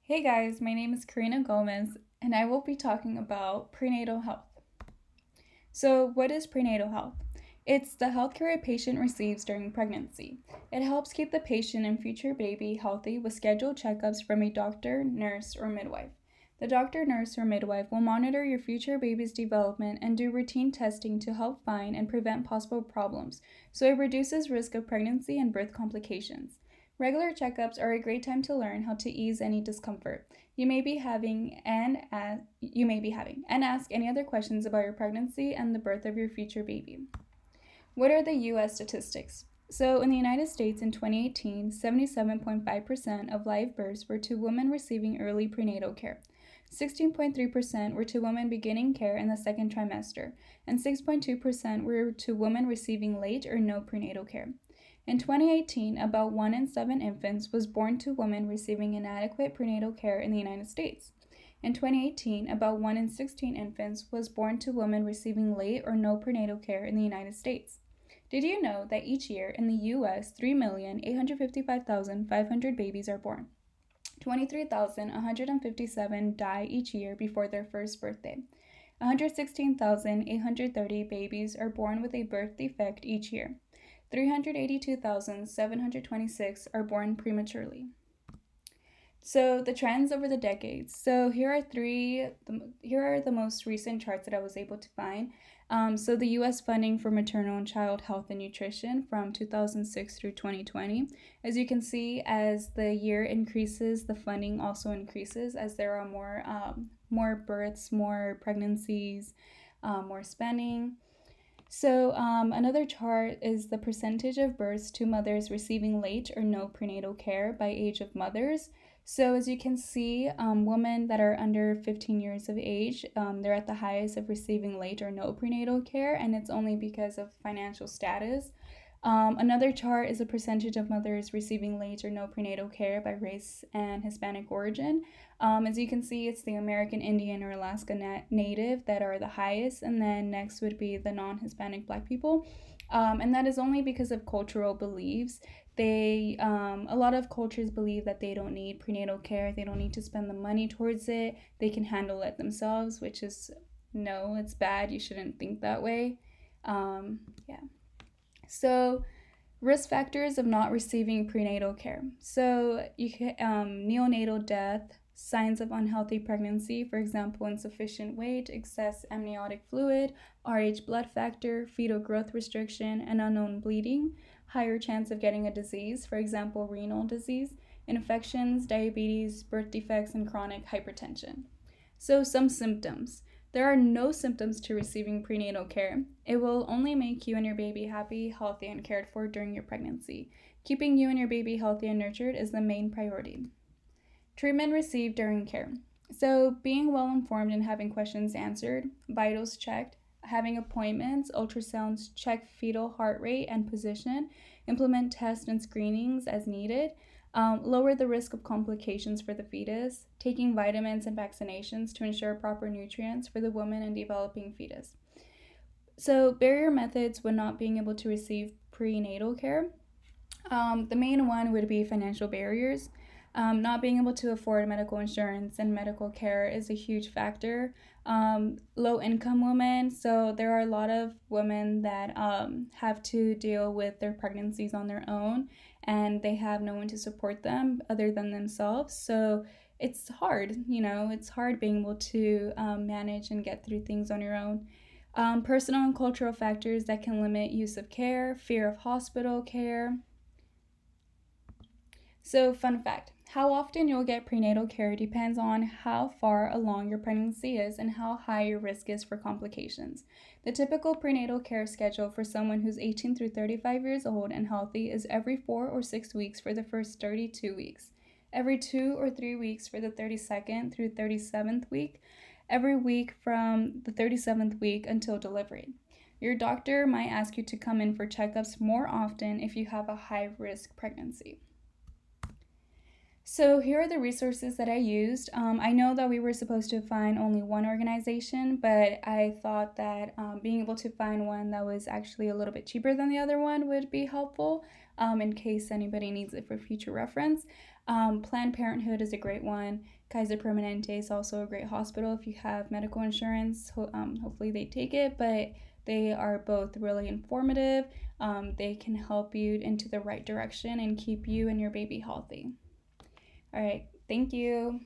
Hey guys, my name is Karina Gomez, and I will be talking about prenatal health. So, what is prenatal health? It's the healthcare a patient receives during pregnancy. It helps keep the patient and future baby healthy with scheduled checkups from a doctor, nurse, or midwife. The doctor, nurse, or midwife will monitor your future baby's development and do routine testing to help find and prevent possible problems, so it reduces risk of pregnancy and birth complications. Regular checkups are a great time to learn how to ease any discomfort you may be having and ask any other questions about your pregnancy and the birth of your future baby. What are the US statistics? So, in the United States in 2018, 77.5% of live births were to women receiving early prenatal care. 16.3% were to women beginning care in the second trimester, and 6.2% were to women receiving late or no prenatal care. In 2018, about 1 in 7 infants was born to women receiving inadequate prenatal care in the United States. In 2018, about 1 in 16 infants was born to women receiving late or no prenatal care in the United States. Did you know that each year in the US, 3,855,500 babies are born? 23,157 die each year before their first birthday. 116,830 babies are born with a birth defect each year. 382,726 are born prematurely. So the trends over the decades. So here are the most recent charts that I was able to find. So the U.S. funding for maternal and child health and nutrition from 2006 through 2020. As you can see, as the year increases, the funding also increases as there are more births, more pregnancies, more spending. So another chart is the percentage of births to mothers receiving late or no prenatal care by age of mothers. So as you can see, women that are under 15 years of age, they're at the highest of receiving late or no prenatal care, and it's only because of financial status. Another chart is a percentage of mothers receiving late or no prenatal care by race and Hispanic origin. As you can see, it's the American Indian or Alaska Native that are the highest, and then next would be the non-Hispanic Black people. And that is only because of cultural beliefs. A lot of cultures believe that they don't need prenatal care, they don't need to spend the money towards it, they can handle it themselves, which is no, it's bad. You shouldn't think that way. Yeah. So, risk factors of not receiving prenatal care. So, neonatal death, signs of unhealthy pregnancy, for example, insufficient weight, excess amniotic fluid, Rh blood factor, fetal growth restriction, and unknown bleeding, higher chance of getting a disease, for example, renal disease, infections, diabetes, birth defects, and chronic hypertension. So, some symptoms. There are no symptoms to receiving prenatal care. It will only make you and your baby happy, healthy, and cared for during your pregnancy. Keeping you and your baby healthy and nurtured is the main priority. Treatment received during care. So, being well informed and having questions answered, vitals checked, having appointments, ultrasounds, check fetal heart rate and position, implement tests and screenings as needed, lower the risk of complications for the fetus, taking vitamins and vaccinations to ensure proper nutrients for the woman and developing fetus. So, barrier methods when not being able to receive prenatal care. The main one would be financial barriers. Not being able to afford medical insurance and medical care is a huge factor. Low income women, so there are a lot of women that have to deal with their pregnancies on their own, and they have no one to support them other than themselves. So it's hard, it's hard being able to manage and get through things on your own. Personal and cultural factors that can limit use of care, fear of hospital care. So, fun fact, how often you'll get prenatal care depends on how far along your pregnancy is and how high your risk is for complications. The typical prenatal care schedule for someone who's 18 through 35 years old and healthy is every 4 or 6 weeks for the first 32 weeks, every 2 or 3 weeks for the 32nd through 37th week, every week from the 37th week until delivery. Your doctor might ask you to come in for checkups more often if you have a high-risk pregnancy. So here are the resources that I used. I know that we were supposed to find only one organization, but I thought that being able to find one that was actually a little bit cheaper than the other one would be helpful. in case anybody needs it for future reference. Planned Parenthood is a great one. Kaiser Permanente is also a great hospital if you have medical insurance. Hopefully they take it, but they are both really informative. They can help you into the right direction and keep you and your baby healthy. All right, thank you.